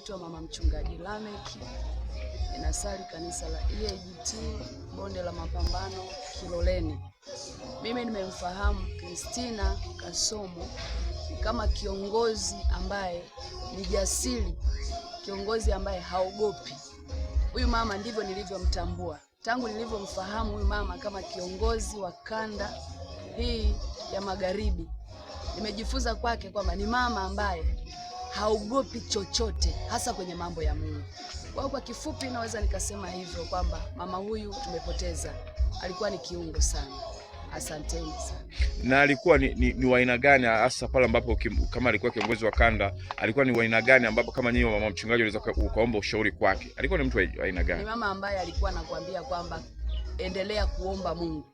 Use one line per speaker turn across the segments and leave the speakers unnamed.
naitwa Mama Mchungaji Lameki. Ninasali kanisa la EAGT Bonde la Mapambano Kiloleni. Mimi nimemfahamu Christina Kasomo kama kiongozi ambaye ni jasiri, kiongozi ambaye haogopi. Huyu mama ndivyo nilivyomtambua. Tangu nilivyomfahamu huyu mama kama kiongozi wa kanda hii ya Magharibi, nimejifunza kwake kwamba ni mama ambaye haogopi chochote, hasa kwenye mambo ya Mungu. Kwa kifupi naweza nikasema hivyo kwamba mama huyu tumepoteza. Alikuwa ni kiungo sana. Asanteni sana.
Na alikuwa ni wa aina gani hasa pale ambapo kama alikuwa kiongozi wa kanda, alikuwa ni wa aina gani ambapo kama nyinyi mama mchungaji unaweza ukaomba ushauri kwake? Alikuwa ni mtu wa aina gani?
Ni mama ambaye alikuwa anakuambia kwamba endelea kuomba Mungu.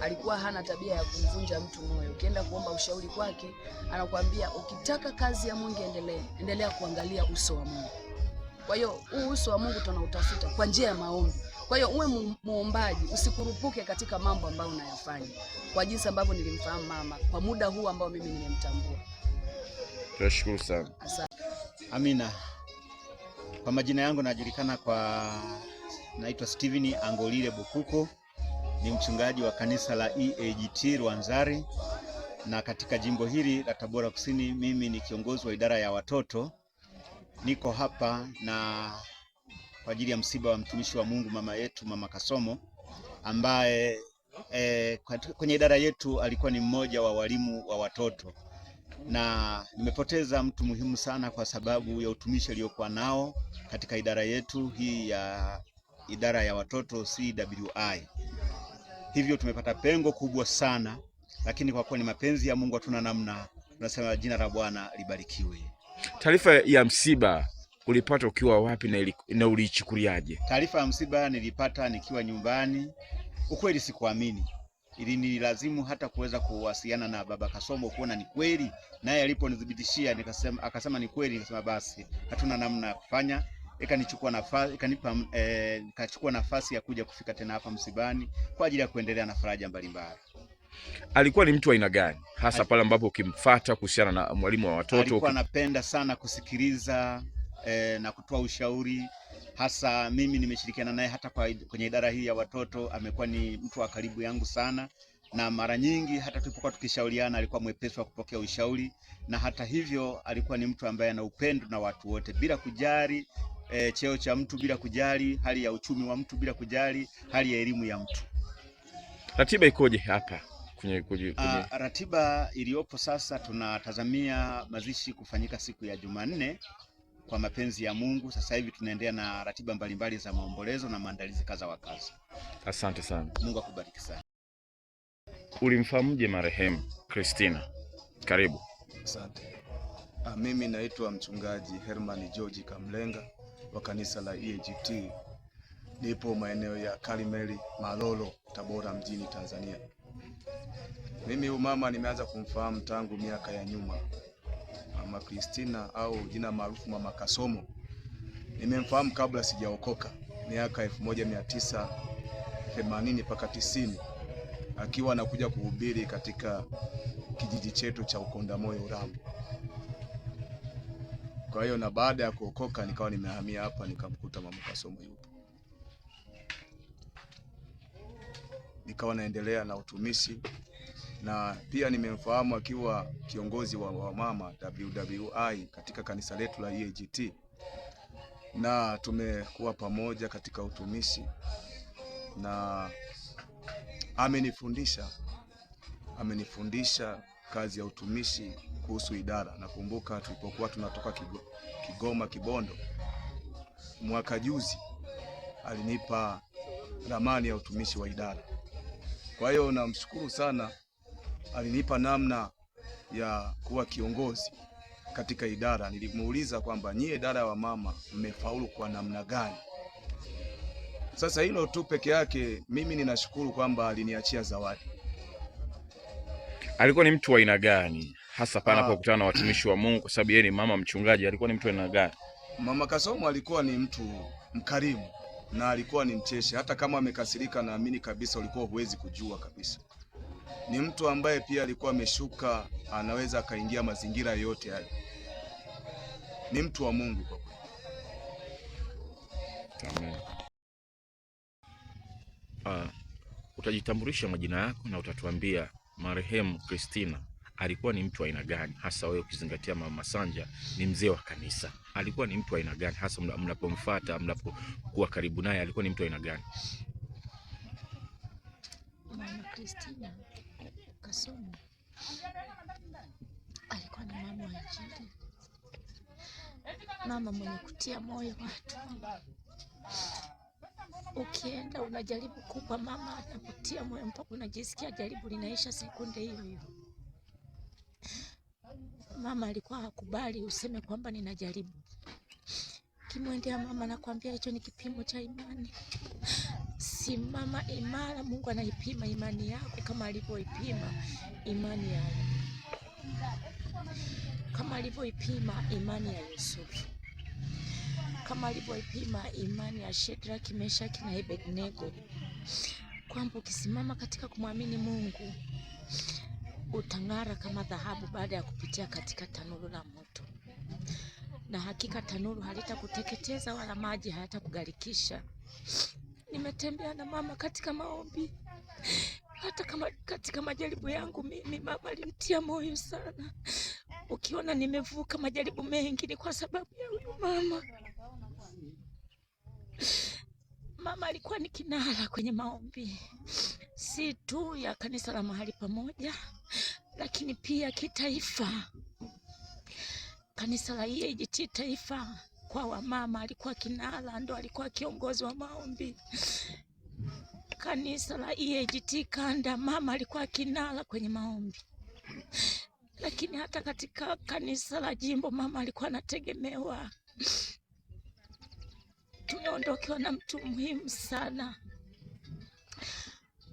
Alikuwa hana tabia ya kumvunja mtu moyo. Ukienda kuomba ushauri kwake, anakuambia ukitaka kazi ya Mungu endelea kuangalia uso wa Mungu. Kwa hiyo huu uso wa Mungu tunautafuta kwa njia ya maombi. Kwa hiyo uwe muombaji, usikurupuke katika mambo ambayo unayafanya. Kwa jinsi ambavyo nilimfahamu mama kwa muda huu ambao mimi nimemtambua.
Tunashukuru sana.
Asante.
Amina. Kwa majina yangu najulikana naitwa Steven Angolile Bukuko. Ni mchungaji wa kanisa la EAGT Rwanzari, na katika jimbo hili la Tabora Kusini mimi ni kiongozi wa idara ya watoto. Niko hapa na kwa ajili ya msiba wa mtumishi wa Mungu mama yetu Mama Kasomo, ambaye kwenye idara yetu alikuwa ni mmoja wa walimu wa watoto, na nimepoteza mtu muhimu sana kwa sababu ya utumishi aliyokuwa nao katika idara yetu hii ya idara ya watoto CWI. Hivyo tumepata pengo kubwa sana, lakini kwa kuwa ni mapenzi ya Mungu hatuna namna. Tunasema jina la Bwana libarikiwe.
Taarifa ya msiba ulipata ukiwa wapi na uliichukuliaje?
Taarifa ya msiba nilipata nikiwa nyumbani. Ukweli sikuamini. Ilinilazimu hata kuweza kuwasiliana na baba Kasomo kuona ni kweli, naye aliponithibitishia akasema ni kweli. Nikasema basi hatuna namna ya kufanya. Nikachukua nafasi ya kuja kufika tena hapa msibani kwa ajili ya kuendelea na faraja mbalimbali.
Alikuwa ni mtu wa aina gani hasa pale ambapo ukimfuata kuhusiana na mwalimu wa watoto?
Alikuwa anapenda sana kusikiliza na kutoa ushauri. Hasa mimi nimeshirikiana naye hata kwenye idara hii ya watoto. Amekuwa ni mtu wa karibu yangu sana, na mara nyingi hata tulipokuwa tukishauriana alikuwa mwepesi wa kupokea ushauri. Na hata hivyo alikuwa ni mtu ambaye ana upendo na watu wote bila kujali cheo cha mtu, bila kujali hali ya uchumi wa mtu, bila kujali hali ya elimu ya mtu.
Ratiba ikoje hapa?
Ratiba iliyopo sasa, tunatazamia mazishi kufanyika siku ya Jumanne kwa mapenzi ya Mungu. Sasa hivi tunaendelea na ratiba mbalimbali za maombolezo na maandalizi kaza wa kazi.
Asante sana.
Mungu akubariki sana.
Ulimfahamuje marehemu Christina? Karibu.
Asante. Mimi naitwa mchungaji Herman George Kamlenga wa kanisa la EAGT. Nipo maeneo ya Karimeli Malolo, Tabora mjini, Tanzania. Mimi huyu mama nimeanza kumfahamu tangu miaka ya nyuma. Mama Christina au jina maarufu Mama Kasomo, nimemfahamu kabla sijaokoka miaka 1980 mpaka 90, akiwa anakuja kuhubiri katika kijiji chetu cha Ukondamoyo Urambo. Kwa hiyo na baada ya kuokoka nikawa nimehamia hapa, nikamkuta Mama Kasomo yupo. Nikawa naendelea na utumishi, na pia nimemfahamu akiwa kiongozi wa mama WWI katika kanisa letu la EAGT, na tumekuwa pamoja katika utumishi, na amenifundisha kazi ya utumishi kuhusu idara. Nakumbuka tulipokuwa tunatoka Kigoma Kibondo mwaka juzi, alinipa ramani ya utumishi wa idara. Kwa hiyo namshukuru sana, alinipa namna ya kuwa kiongozi katika idara. Nilimuuliza kwamba nyie idara wa mama mmefaulu kwa namna gani? Sasa hilo tu peke yake mimi ninashukuru kwamba aliniachia zawadi.
Alikuwa ni mtu wa aina gani hasa panapokutana na watumishi wa Mungu, kwa sababu yeye ni mama mchungaji? Alikuwa ni mtu wa aina gani?
Mama Kasomo alikuwa ni mtu mkarimu na alikuwa ni mcheshi. Hata kama amekasirika, naamini kabisa ulikuwa huwezi kujua kabisa. Ni mtu ambaye pia alikuwa ameshuka, anaweza akaingia mazingira yote yale. Ni mtu wa Mungu kwa kweli.
utajitambulisha majina yako na utatuambia marehemu Christina alikuwa ni mtu wa aina gani, hasa wewe ukizingatia Mama Masanja ni mzee wa kanisa. Alikuwa ni mtu wa aina gani, hasa mnapomfuata, mnapokuwa karibu naye, alikuwa ni mtu wa aina gani?
Mama Christina Kasomo alikuwa ni mama wa Injili, mama mwenye kutia moyo watu. Ukienda unajaribu kupa mama, anakutia moyo mpaka unajisikia jaribu linaisha sekunde hiyo hiyo. Mama alikuwa hakubali useme kwamba ninajaribu. Kimwendea mama nakwambia hicho ni kipimo cha imani. Simama imara, Mungu anaipima imani yako kama alivyoipima imani yako, kama alivyoipima imani ya Yusufu, kama alivyoipima imani ya Shadraka, Meshaki na Abednego, kwamba ukisimama katika kumwamini Mungu utang'ara kama dhahabu baada ya kupitia katika tanuru la moto. Na hakika tanuru halitakuteketeza wala maji hayatakugharikisha. Nimetembea na mama katika maombi, hata kama katika majaribu yangu mimi mama alinitia moyo sana. Ukiona nimevuka majaribu mengi ni kwa sababu ya huyu mama. Mama alikuwa ni kinara kwenye maombi, si tu ya kanisa la mahali pamoja, lakini pia kitaifa. Kanisa la EAGT taifa kwa wamama alikuwa kinara, ndo alikuwa kiongozi wa maombi. Kanisa la EAGT kanda, mama alikuwa kinara kwenye maombi. Lakini hata katika kanisa la jimbo mama alikuwa anategemewa. Tumeondokewa na mtu muhimu sana.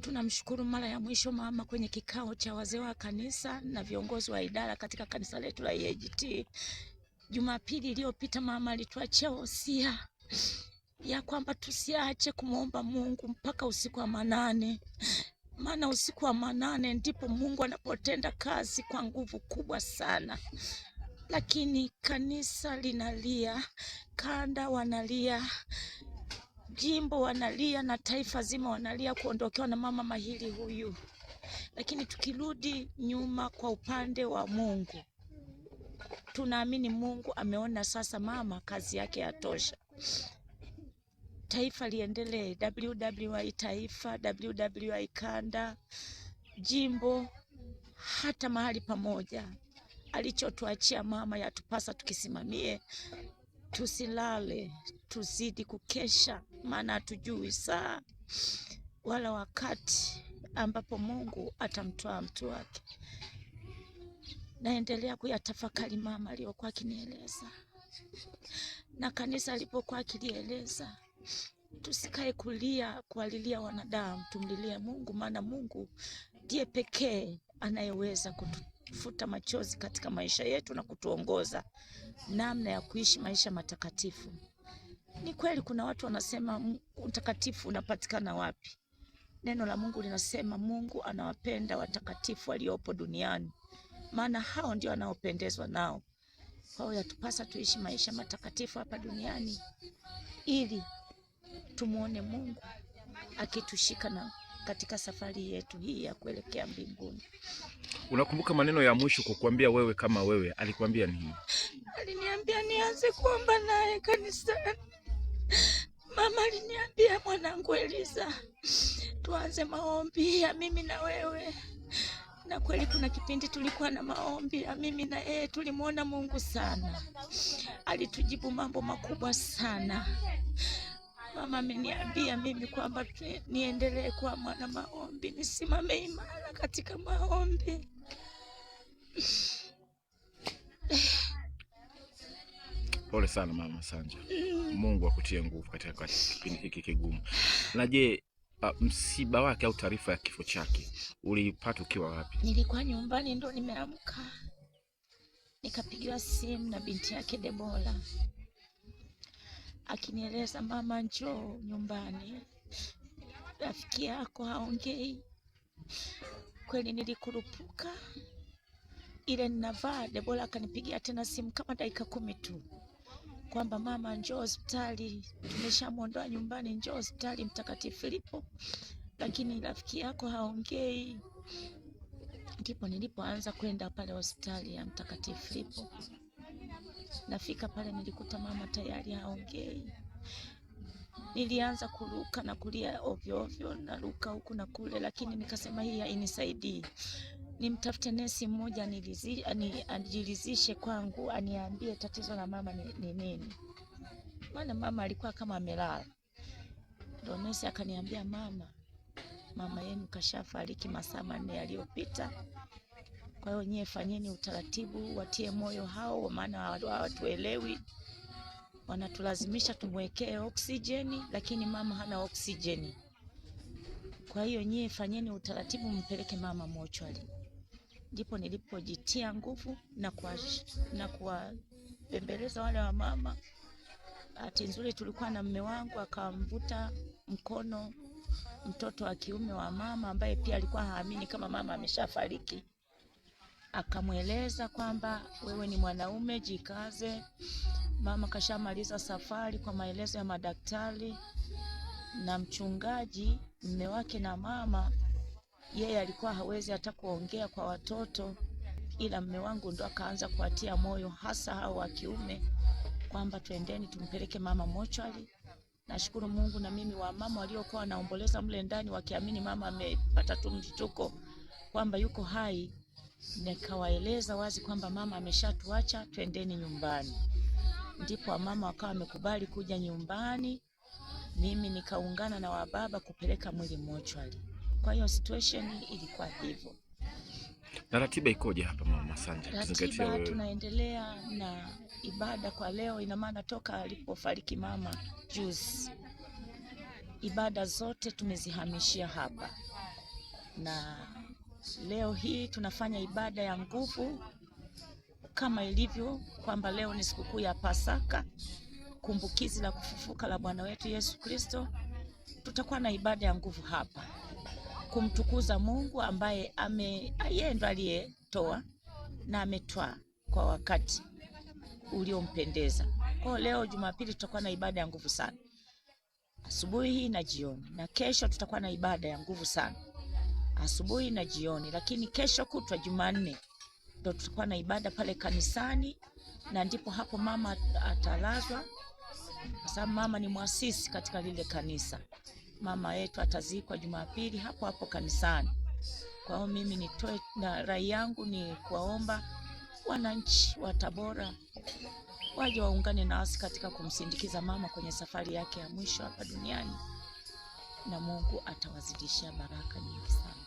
Tunamshukuru mara ya mwisho mama kwenye kikao cha wazee wa kanisa na viongozi wa idara katika kanisa letu la EAGT. Jumapili iliyopita mama alituachia wosia ya kwamba tusiache kumwomba Mungu mpaka usiku wa manane. Maana usiku wa manane ndipo Mungu anapotenda kazi kwa nguvu kubwa sana. Lakini kanisa linalia, kanda wanalia, jimbo wanalia na taifa zima wanalia kuondokewa na mama mahiri huyu. Lakini tukirudi nyuma kwa upande wa Mungu, tunaamini Mungu ameona sasa mama kazi yake yatosha. Taifa liendelee, WWI taifa, WWI kanda, jimbo, hata mahali pamoja. Alichotuachia mama yatupasa tukisimamie, tusilale, tuzidi kukesha, maana hatujui saa wala wakati ambapo Mungu atamtoa mtu wake. Naendelea kuyatafakari mama aliyokuwa akinieleza na kanisa alipokuwa akilieleza. Tusikae kualilia wanadamu, tumlilie Mungu, maana Mungu ndiye pekee anayeweza kutufuta machozi katika maisha yetu na kutuongoza namna ya kuishi maisha matakatifu. Ni kweli kuna watu wanasema utakatifu unapatikana wapi? Neno la Mungu linasema Mungu anawapenda watakatifu waliopo duniani, maana hao ndio anaopendezwa nao. Kwa hiyo yatupasa tuishi maisha matakatifu hapa duniani ili tumuone Mungu akitushika na katika safari yetu hii ya kuelekea mbinguni.
Unakumbuka maneno ya mwisho kukuambia wewe kama wewe, alikwambia nini?
Aliniambia nianze kuomba naye kanisani. Mama aliniambia, mwanangu Eliza, tuanze maombi ya mimi na wewe. Na kweli kuna kipindi tulikuwa na maombi ya mimi na yeye, tulimuona Mungu sana. Alitujibu mambo makubwa sana. Mama ameniambia mimi kwamba niendelee kuwa mwana maombi, nisimame imara katika maombi.
Pole sana Mama Masanja. Mungu akutie nguvu katika kipindi hiki kigumu. Na je, msiba wake au taarifa ya kifo chake ulipata ukiwa wapi?
Nilikuwa nyumbani, ndo nimeamka nikapigiwa simu na binti yake Debora akinieleza, mama njoo nyumbani, rafiki yako haongei. Kweli nilikurupuka ile ninavaa. Debora akanipigia tena simu kama dakika 10 tu kwamba mama njoo hospitali, tumeshamuondoa nyumbani, njoo hospitali Mtakatifu Filipo lakini rafiki yako haongei. Ndipo nilipoanza kwenda pale hospitali ya Mtakatifu Filipo. Nafika pale nilikuta mama tayari haongei. Nilianza kuruka na kulia ovyo ovyo, naruka huku na kule, lakini nikasema hii hainisaidii. Nimtafute nesi mmoja anijiridhishe kwangu, aniambie tatizo la mama ni nini. Maana mama alikuwa kama amelala. Ndio nesi akaniambia, mama yenu kashafariki masaa 4 yaliyopita. Kwa hiyo nyie fanyeni utaratibu, watie moyo hao, maana hawatuelewi. Wanatulazimisha tumwekee oksijeni, lakini mama hana oksijeni. Kwa hiyo nyie fanyeni utaratibu, mpeleke mama mochwali. Ndipo nilipojitia nguvu na kuwabembeleza wale wa mama. Bahati nzuri tulikuwa na mume wangu, akamvuta mkono mtoto wa kiume wa mama ambaye pia alikuwa haamini kama mama ameshafariki. Akamweleza kwamba wewe ni mwanaume, jikaze, mama kashamaliza safari, kwa maelezo ya madaktari na mchungaji. Mume wake na mama, yeye alikuwa hawezi hata kuongea kwa watoto, ila mume wangu ndo akaanza kuatia moyo hasa hao wa kiume kwamba twendeni tumpeleke mama mochwali. Nashukuru Mungu, na mimi wa mama waliokuwa wanaomboleza mle ndani wakiamini mama amepata tu mshtuko kwamba yuko hai, nikawaeleza wazi kwamba mama ameshatuacha, twendeni nyumbani. Ndipo wamama wakawa wamekubali kuja nyumbani. Mimi nikaungana na wababa kupeleka mwili mochwali. Kwa hiyo situation ilikuwa hivyo.
Na ratiba ikoje hapa Mama Masanja?
Ratiba tunaendelea na ibada kwa leo. Ina maana toka alipofariki mama juzi, ibada zote tumezihamishia hapa, na leo hii tunafanya ibada ya nguvu kama ilivyo kwamba leo ni sikukuu ya Pasaka, kumbukizi la kufufuka la Bwana wetu Yesu Kristo. Tutakuwa na ibada ya nguvu hapa kumtukuza Mungu ambaye yeye ndo aliyetoa na ametwaa kwa wakati uliompendeza. Kwa leo Jumapili tutakuwa na ibada ya nguvu sana, asubuhi hii na jioni, na kesho tutakuwa na ibada ya nguvu sana asubuhi na jioni. Lakini kesho kutwa Jumanne ndo tutakuwa na ibada pale kanisani, na ndipo hapo mama atalazwa, kwa sababu mama ni mwasisi katika lile kanisa. Mama yetu atazikwa Jumapili hapo hapo kanisani. Kwa hiyo mimi nitoe na rai yangu ni kuwaomba wananchi wa Tabora waje waungane nasi katika kumsindikiza mama kwenye safari yake ya mwisho hapa duniani, na Mungu atawazidishia baraka nyingi sana.